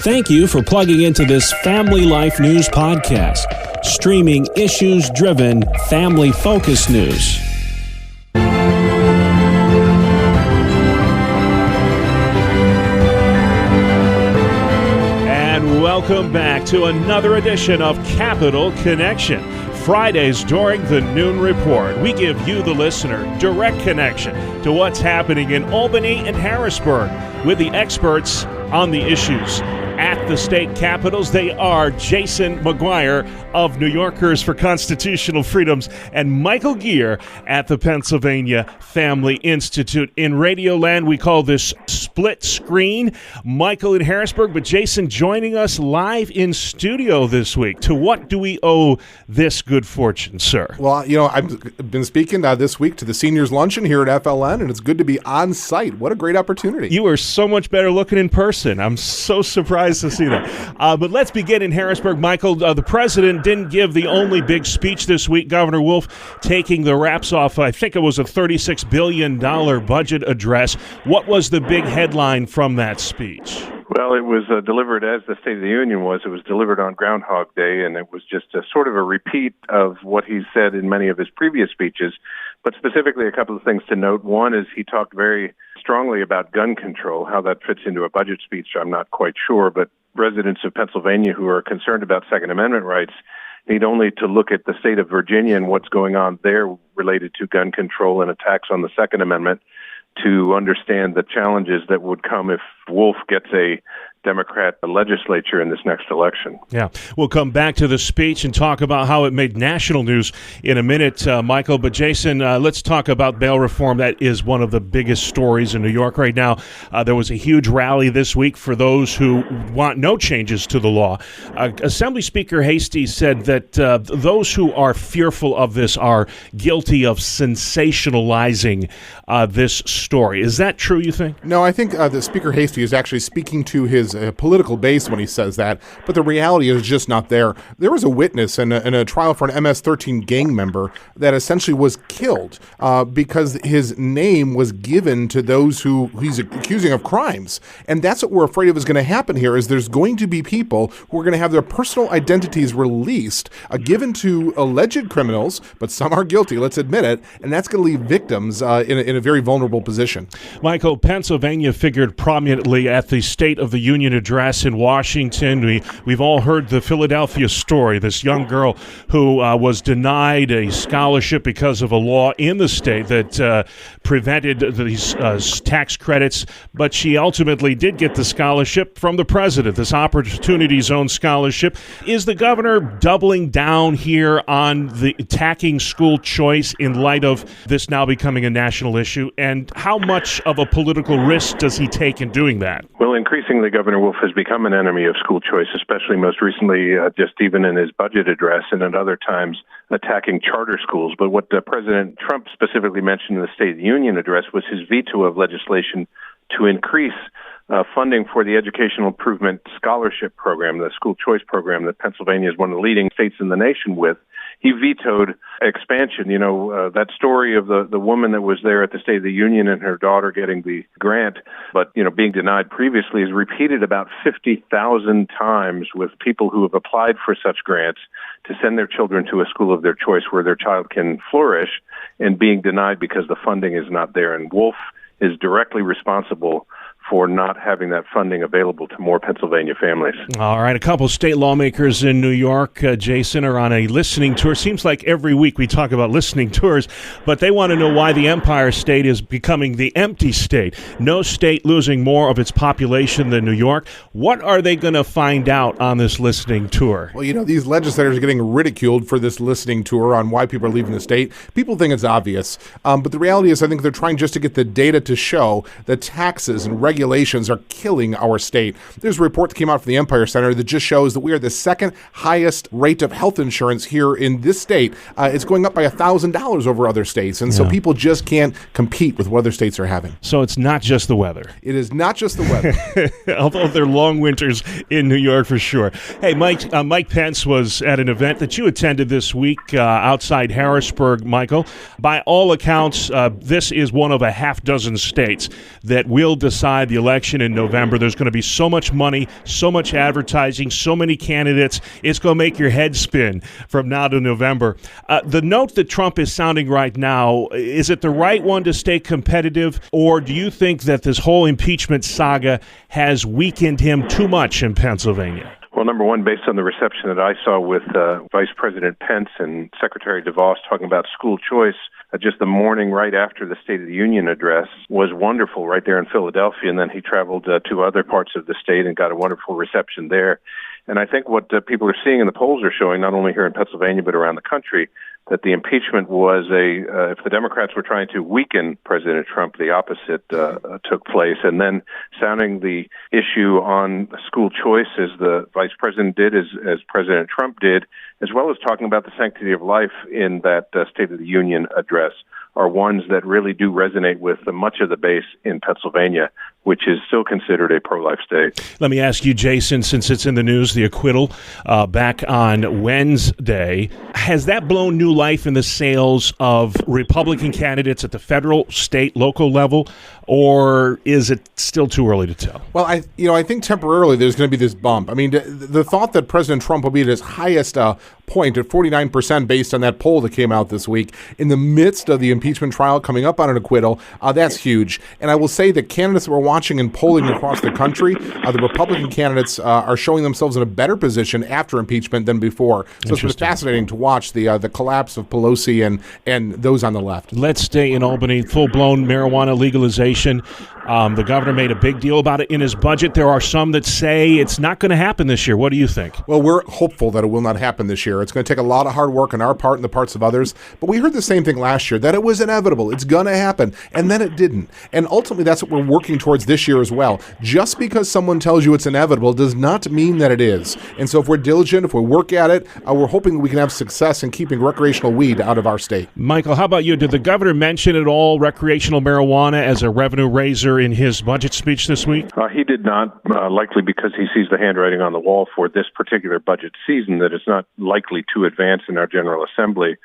Thank you for plugging into this Family Life News podcast, streaming issues-driven, family-focused news. And welcome back to another edition of Capital Connection. Fridays during the Noon Report, we give you, the listener, direct connection to what's happening in Albany and Harrisburg with the experts on the issues at the state capitals. They are Jason McGuire of New Yorkers for Constitutional Freedoms and Michael Geer at the Pennsylvania Family Institute. In Radioland, we call this split screen. Michael in Harrisburg, but Jason joining us live in studio this week. To what do we owe this good fortune, sir? Well, I've been speaking this week to the seniors luncheon here at FLN, and it's good to be on site. What a great opportunity. You are so much better looking in person. I'm so surprised to see that. But let's begin in Harrisburg. Michael, the president didn't give the only big speech this week. Governor Wolf taking the wraps off, I think it was a $36 billion budget address. What was the big headline from that speech? Well, it was delivered as the State of the Union was. It was delivered on Groundhog Day, and it was just a sort of a repeat of what he said in many of his previous speeches. But specifically, a couple of things to note. One is he talked very strongly about gun control. How that fits into a budget speech, I'm not quite sure. But residents of Pennsylvania who are concerned about Second Amendment rights need only to look at the state of Virginia and what's going on there related to gun control and attacks on the Second Amendment to understand the challenges that would come if Wolf gets a Democrat legislature in this next election. Yeah, we'll come back to the speech and talk about how it made national news in a minute, Michael. But Jason, let's talk about bail reform. That is one of the biggest stories in New York right now. There was a huge rally this week for those who want no changes to the law. Assembly Speaker Hastie said that those who are fearful of this are guilty of sensationalizing this story. Is that true, you think? No, I think the Speaker Hastie is actually speaking to his political base when he says that, but the reality is just not there. There was a witness in a trial for an MS-13 gang member that essentially was killed because his name was given to those who he's accusing of crimes. And that's what we're afraid of is going to happen here, is there's going to be people who are going to have their personal identities released, given to alleged criminals, but some are guilty, let's admit it, and that's going to leave victims in a very vulnerable position. Michael, Pennsylvania figured prominently at the State of the Union address in Washington. We've all heard the Philadelphia story, this young girl who was denied a scholarship because of a law in the state that prevented these tax credits, but she ultimately did get the scholarship from the president, this Opportunity Zone scholarship. Is the governor doubling down here on the attacking school choice in light of this now becoming a national issue? And how much of a political risk does he take in doing that? Well, increasingly, Governor Wolf has become an enemy of school choice, especially most recently, just even in his budget address and at other times attacking charter schools. But what President Trump specifically mentioned in the State of the Union address was his veto of legislation to increase funding for the Educational Improvement Scholarship Program, the school choice program that Pennsylvania is one of the leading states in the nation with. He vetoed expansion. That story of the woman that was there at the State of the Union and her daughter getting the grant, but, being denied previously is repeated about 50,000 times with people who have applied for such grants to send their children to a school of their choice where their child can flourish and being denied because the funding is not there. And Wolf is directly responsible for not having that funding available to more Pennsylvania families. All right, a couple state lawmakers in New York, Jason, are on a listening tour. Seems like every week we talk about listening tours, but they want to know why the Empire State is becoming the empty state. No state losing more of its population than New York. What are they going to find out on this listening tour? Well, these legislators are getting ridiculed for this listening tour on why people are leaving the state. People think it's obvious, but the reality is I think they're trying just to get the data to show that taxes and regulations are killing our state. There's a report that came out from the Empire Center that just shows that we are the second highest rate of health insurance here in this state. It's going up by $1,000 over other states, and so people just can't compete with what other states are having. So it's not just the weather. It is not just the weather. Although they're long winters in New York for sure. Hey, Mike Pence was at an event that you attended this week outside Harrisburg, Michael. By all accounts, this is one of a half dozen states that will decide decide the election in November. There's going to be so much money, so much advertising, so many candidates. It's going to make your head spin from now to November. The note that Trump is sounding right now, is it the right one to stay competitive, or do you think that this whole impeachment saga has weakened him too much in Pennsylvania? Well, number one, based on the reception that I saw with Vice President Pence and Secretary DeVos talking about school choice, just the morning right after the State of the Union address was wonderful right there in Philadelphia. And then he traveled to other parts of the state and got a wonderful reception there. And I think what people are seeing in the polls are showing, not only here in Pennsylvania, but around the country, that the impeachment was if the Democrats were trying to weaken President Trump, the opposite took place. And then sounding the issue on school choice as the vice president did, as President Trump did, as well as talking about the sanctity of life in that State of the Union address, are ones that really do resonate with much of the base in Pennsylvania, which is still considered a pro-life state. Let me ask you, Jason, since it's in the news, the acquittal back on Wednesday, has that blown new life in the sails of Republican candidates at the federal, state, local level, or is it still too early to tell? Well, I think temporarily there's going to be this bump. I mean, the thought that President Trump will be at his highest point at 49% based on that poll that came out this week in the midst of the impeachment trial coming up on an acquittal, that's huge. And I will say that candidates that we're watching and polling across the country, the Republican candidates are showing themselves in a better position after impeachment than before. So it's been fascinating to watch the collapse of Pelosi and those on the left. Let's stay in Albany. Full-blown marijuana legalization. The governor made a big deal about it in his budget. There are some that say it's not going to happen this year. What do you think? Well, we're hopeful that it will not happen this year. It's going to take a lot of hard work on our part and the parts of others. But we heard the same thing last year, that it was inevitable. It's going to happen. And then it didn't. And ultimately, that's what we're working towards this year as well. Just because someone tells you it's inevitable does not mean that it is. And so if we're diligent, if we work at it, we're hoping we can have success in keeping recreational weed out of our state. Michael, how about you? Did the governor mention at all recreational marijuana as a revenue raiser in his budget speech this week? He did not, likely because he sees the handwriting on the wall for this particular budget season, that it's not likely to advance in our General Assembly.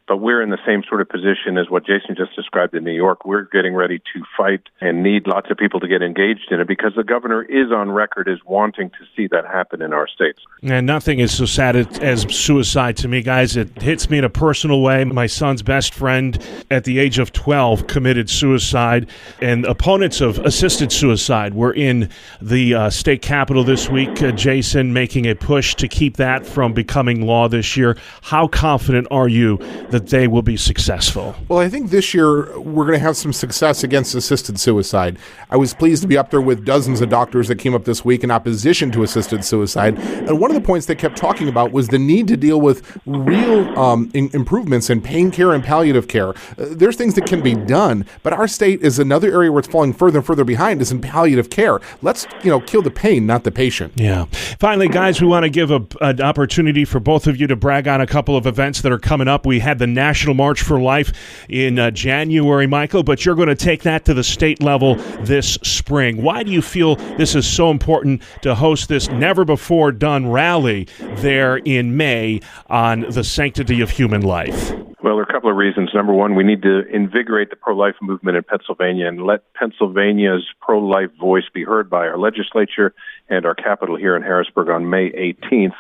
But we're in the same sort of position as what Jason just described in New York. We're getting ready to fight and need lots of people to get engaged in it because the governor is on record as wanting to see that happen in our states. And nothing is so sad as suicide to me, guys. It hits me in a personal way. My son's best friend at the age of 12 committed suicide, and opponents of assisted suicide were in the state capitol this week, Jason, making a push to keep that from becoming law this year. How confident are you that they will be successful? Well, I think this year we're going to have some success against assisted suicide. I was pleased to be up there with dozens of doctors that came up this week in opposition to assisted suicide. And one of the points they kept talking about was the need to deal with real improvements in pain care and palliative care. There's things that can be done, but our state is another area where it's falling further and further behind is in palliative care. Let's, kill the pain, not the patient. Yeah. Finally, guys, we want to give an opportunity for both of you to brag on a couple of events that are coming up. We had the National March for Life in January, Michael, but you're going to take that to the state level this spring. Why do you feel this is so important to host this never-before-done rally there in May on the sanctity of human life? Well, there are a couple of reasons. Number one, we need to invigorate the pro-life movement in Pennsylvania and let Pennsylvania's pro-life voice be heard by our legislature and our capital here in Harrisburg on May 18th.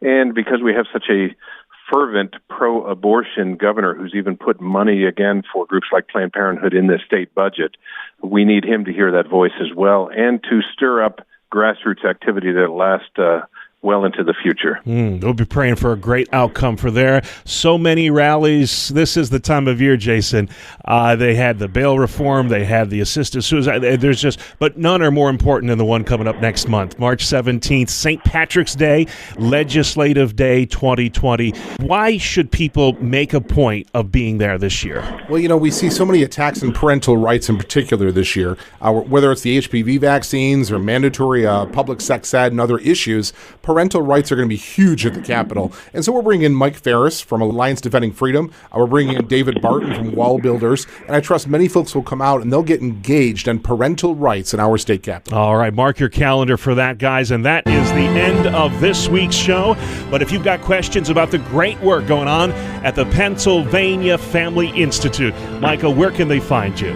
And because we have such a fervent pro-abortion governor who's even put money again for groups like Planned Parenthood in the state budget, we need him to hear that voice as well and to stir up grassroots activity that will last well into the future. We'll be praying for a great outcome for there. So many rallies. This is the time of year, Jason. They had the bail reform. They had the assisted suicide. But none are more important than the one coming up next month, March 17th, St. Patrick's Day, Legislative Day 2020. Why should people make a point of being there this year? Well, we see so many attacks on parental rights in particular this year, whether it's the HPV vaccines or mandatory public sex ed and other issues. Parental rights are going to be huge at the Capitol. And so we're bringing in Mike Ferris from Alliance Defending Freedom. We're bringing in David Barton from Wall Builders. And I trust many folks will come out and they'll get engaged on parental rights in our state capitol. All right, mark your calendar for that, guys. And that is the end of this week's show. But if you've got questions about the great work going on at the Pennsylvania Family Institute, Michael, where can they find you?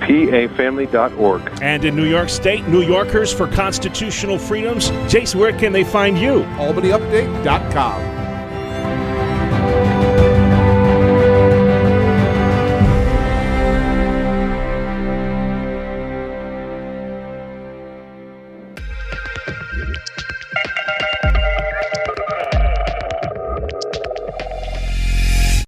pafamily.org. And in New York State, New Yorkers for Constitutional Freedoms. Jason, where can they find you? AlbanyUpdate.com.